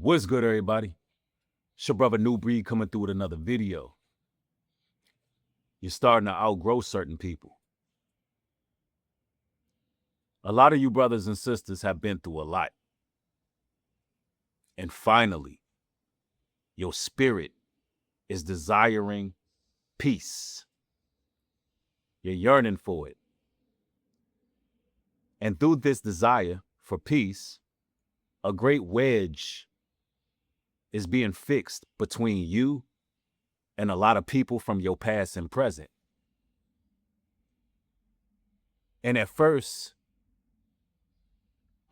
What's good, everybody? It's your brother New Breed coming through with another video. You're starting to outgrow certain people. A lot of you brothers and sisters have been through a lot. And finally, your spirit is desiring peace. You're yearning for it. And through this desire for peace, a great wedge is being fixed between you and a lot of people from your past and present. And at first,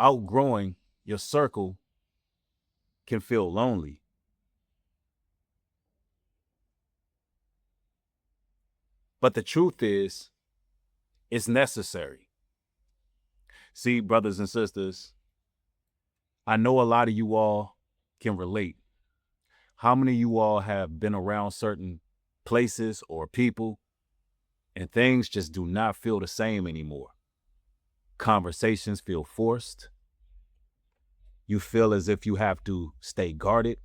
outgrowing your circle can feel lonely. But the truth is, it's necessary. See, brothers and sisters, I know a lot of you all can relate. How many of you all have been around certain places or people and things just do not feel the same anymore? Conversations feel forced. You feel as if you have to stay guarded.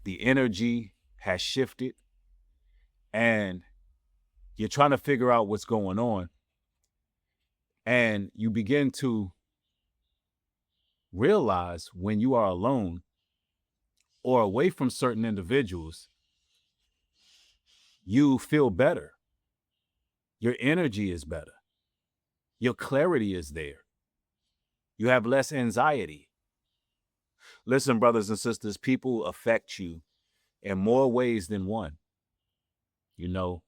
The energy has shifted and you're trying to figure out what's going on. And you begin to realize when you are alone or away from certain individuals, you feel better. Your energy is better. Your clarity is there. You have less anxiety. Listen, brothers and sisters, people affect you in more ways than one. You know,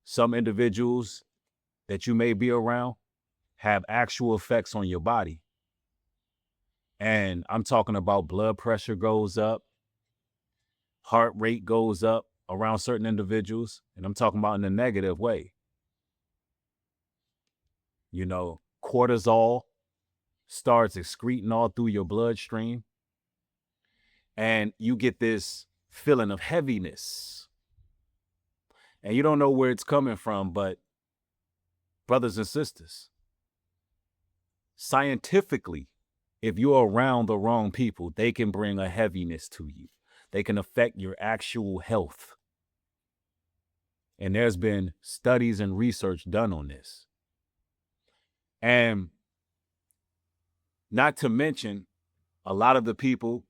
some individuals that you may be around have actual effects on your body. And I'm talking about blood pressure goes up, heart rate goes up around certain individuals, and I'm talking about in a negative way. You know, cortisol starts excreting all through your bloodstream, and you get this feeling of heaviness. And you don't know where it's coming from, but brothers and sisters, scientifically, if you're around the wrong people, they can bring a heaviness to you. They can affect your actual health. And there's been studies and research done on this. And not to mention, a lot of the people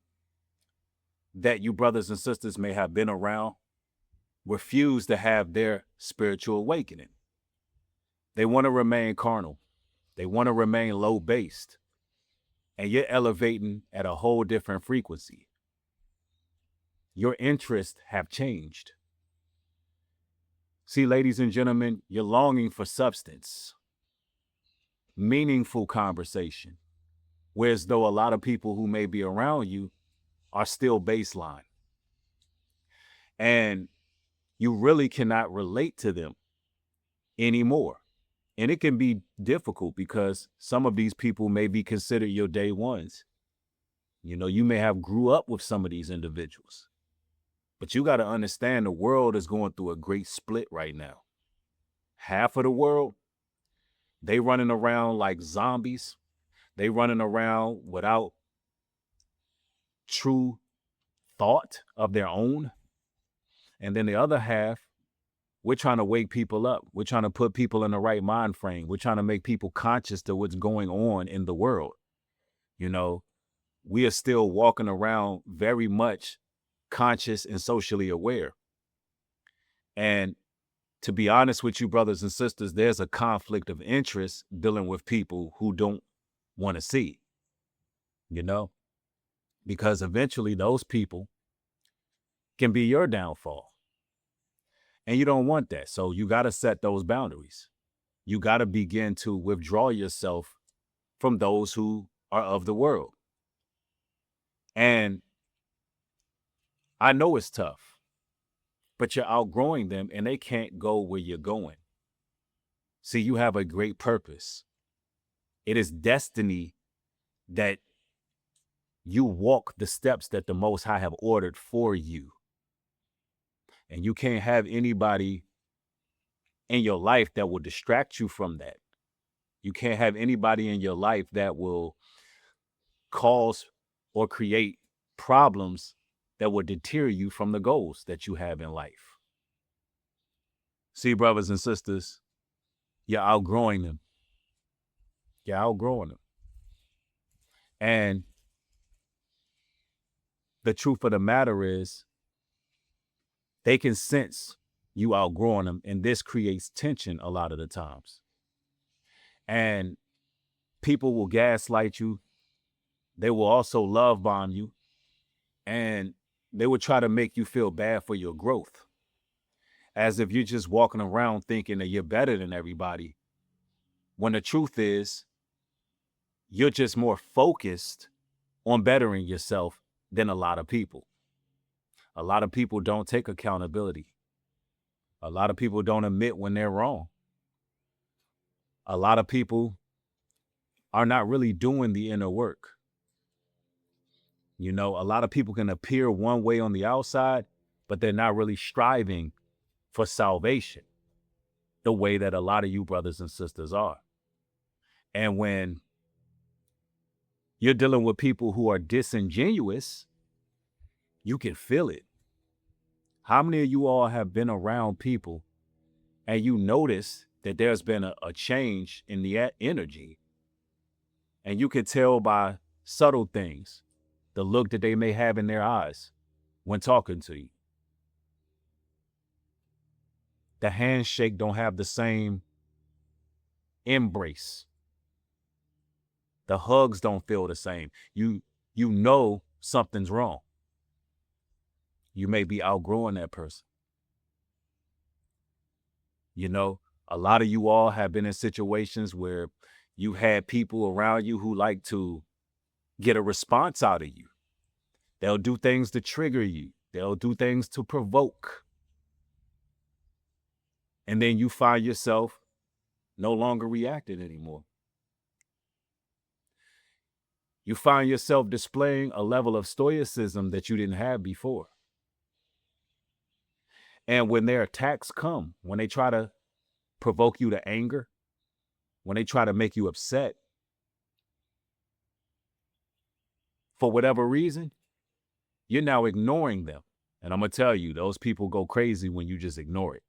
that you brothers and sisters may have been around refuse to have their spiritual awakening. They want to remain carnal. They want to remain low-based. And you're elevating at a whole different frequency. Your interests have changed. See, ladies and gentlemen, you're longing for substance, meaningful conversation, whereas though a lot of people who may be around you are still baseline. And you really cannot relate to them anymore. And it can be difficult because some of these people may be considered your day ones. You know, you may have grew up with some of these individuals. But you got to understand the world is going through a great split right now. Half of the world, they running around like zombies. They running around without true thought of their own. And then the other half, we're trying to wake people up. We're trying to put people in the right mind frame. We're trying to make people conscious to what's going on in the world. You know, we are still walking around very much conscious and socially aware. And to be honest with you, brothers and sisters, there's a conflict of interest dealing with people who don't want to see, you know, because eventually those people can be your downfall. And you don't want that. So you got to set those boundaries. You got to begin to withdraw yourself from those who are of the world. And I know it's tough, but you're outgrowing them and they can't go where you're going. See, you have a great purpose. It is destiny that you walk the steps that the Most High have ordered for you. And you can't have anybody in your life that will distract you from that. You can't have anybody in your life that will cause or create problems that will deter you from the goals that you have in life. See, brothers and sisters, you're outgrowing them. You're outgrowing them. And the truth of the matter is, they can sense you outgrowing them, and this creates tension a lot of the times. And people will gaslight you. They will also love bomb you, and they will try to make you feel bad for your growth, as if you're just walking around thinking that you're better than everybody, when the truth is, you're just more focused on bettering yourself than a lot of people. A lot of people don't take accountability. A lot of people don't admit when they're wrong. A lot of people are not really doing the inner work. You know, a lot of people can appear one way on the outside, but they're not really striving for salvation the way that a lot of you brothers and sisters are. And when you're dealing with people who are disingenuous, you can feel it. How many of you all have been around people and you notice that there's been a change in the energy, and you can tell by subtle things, the look that they may have in their eyes when talking to you? The handshake don't have the same embrace. The hugs don't feel the same. You know something's wrong. You may be outgrowing that person. You know, a lot of you all have been in situations where you had people around you who like to get a response out of you. They'll do things to trigger you. They'll do things to provoke. And then you find yourself no longer reacting anymore. You find yourself displaying a level of stoicism that you didn't have before. And when their attacks come, when they try to provoke you to anger, when they try to make you upset, for whatever reason, you're now ignoring them. And I'm going to tell you, those people go crazy when you just ignore it,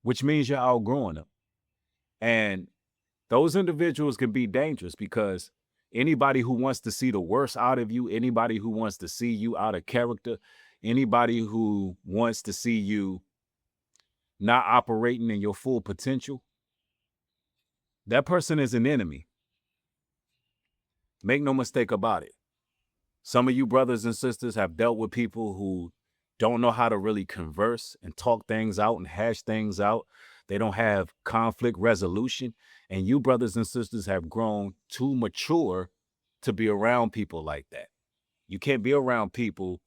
which means you're outgrowing them. And those individuals can be dangerous, because anybody who wants to see the worst out of you, anybody who wants to see you out of character, anybody who wants to see you not operating in your full potential, that person is an enemy. Make no mistake about it. Some of you brothers and sisters have dealt with people who don't know how to really converse and talk things out and hash things out. They don't have conflict resolution. And you brothers and sisters have grown too mature to be around people like that. You can't be around people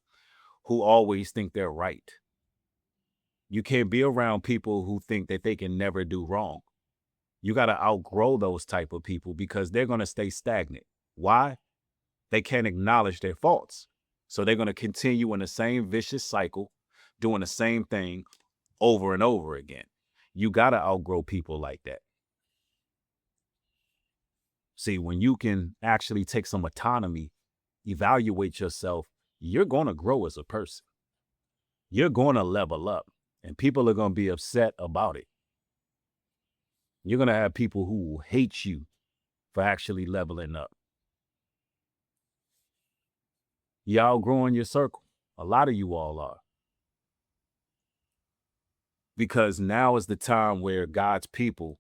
who always think they're right. You can't be around people who think that they can never do wrong. You got to outgrow those type of people, because they're going to stay stagnant. Why? They can't acknowledge their faults. So they're going to continue in the same vicious cycle, doing the same thing over and over again. You got to outgrow people like that. See, when you can actually take some autonomy, evaluate yourself, you're going to grow as a person. You're going to level up, and people are going to be upset about it. You're going to have people who will hate you for actually leveling up. You're outgrowing your circle. A lot of you all are. Because now is the time where God's people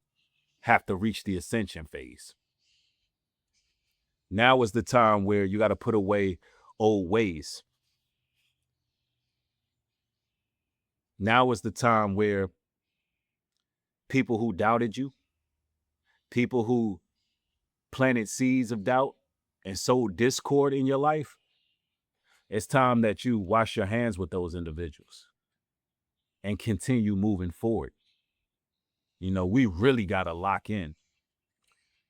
have to reach the ascension phase. Now is the time where you got to put away old ways. Now is the time where people who doubted you, people who planted seeds of doubt and sowed discord in your life, it's time that you wash your hands with those individuals and continue moving forward. You know, we really got to lock in.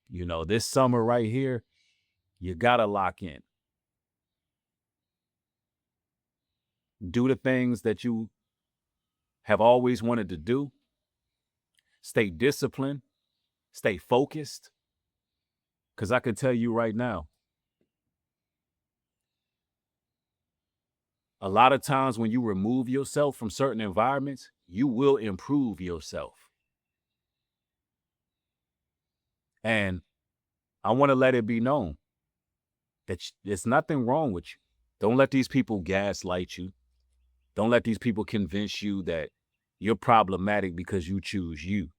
You know, this summer right here, you got to lock in. Do the things that you have always wanted to do. Stay disciplined. Stay focused. Because I can tell you right now, A lot of times when you remove yourself from certain environments, you will improve yourself. And I want to let it be known that there's nothing wrong with you. Don't let these people gaslight you. Don't let these people convince you that you're problematic because you choose you.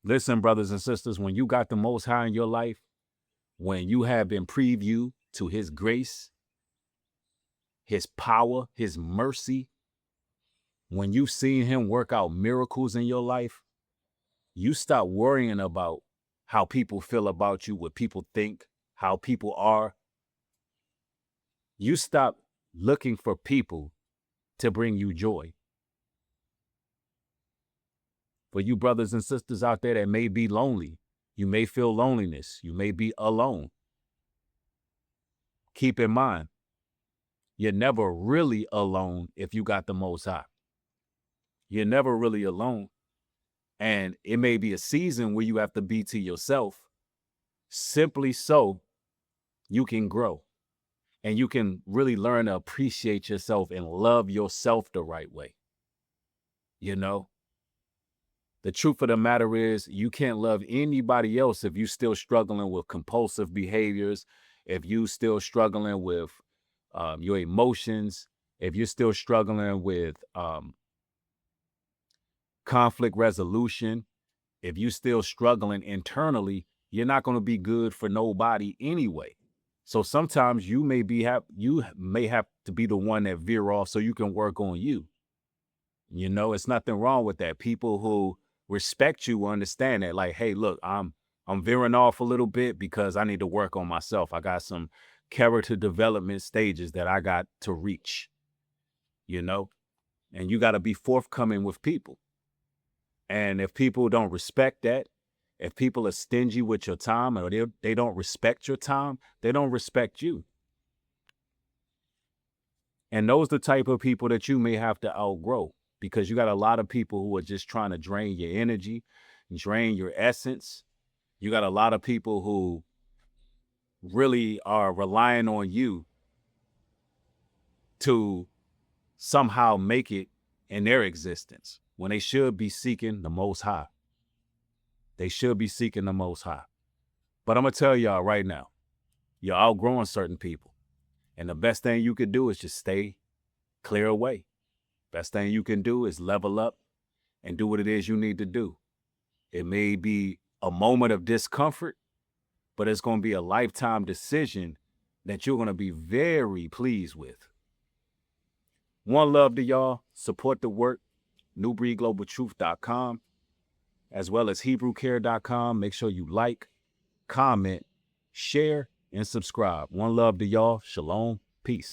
Listen, brothers and sisters, when you got the Most High in your life, when you have been previewed to his grace, his power, his mercy, when you've seen him work out miracles in your life, you stop worrying about how people feel about you, what people think, how people are. You stop looking for people to bring you joy. For you brothers and sisters out there that may be lonely, you may feel loneliness, you may be alone. Keep in mind, you're never really alone if you got the Most High. You're never really alone. And it may be a season where you have to be to yourself simply so you can grow and you can really learn to appreciate yourself and love yourself the right way. You know, the truth of the matter is you can't love anybody else if you're still struggling with compulsive behaviors, if you're still struggling with your emotions, if you're still struggling with conflict resolution, if you're still struggling internally, you're not going to be good for nobody anyway. So sometimes you may have to be the one that veer off so you can work on you. You know, it's nothing wrong with that. People who respect you understand that, like, hey, look, I'm veering off a little bit because I need to work on myself. I got some character development stages that I got to reach, you know, and you got to be forthcoming with people. And if people don't respect that, if people are stingy with your time or they don't respect your time, they don't respect you. And those are the type of people that you may have to outgrow, because you got a lot of people who are just trying to drain your energy, drain your essence. You got a lot of people who really are relying on you to somehow make it in their existence when they should be seeking the Most High. They should be seeking the Most High. But I'm going to tell y'all right now, you're outgrowing certain people. And the best thing you could do is just stay clear away. Best thing you can do is level up and do what it is you need to do. It may be a moment of discomfort, but it's going to be a lifetime decision that you're going to be very pleased with. One love to y'all. Support the work. NewBreedGlobalTruth.com, as well as HebrewCare.com. Make sure you like, comment, share, and subscribe. One love to y'all. Shalom. Peace.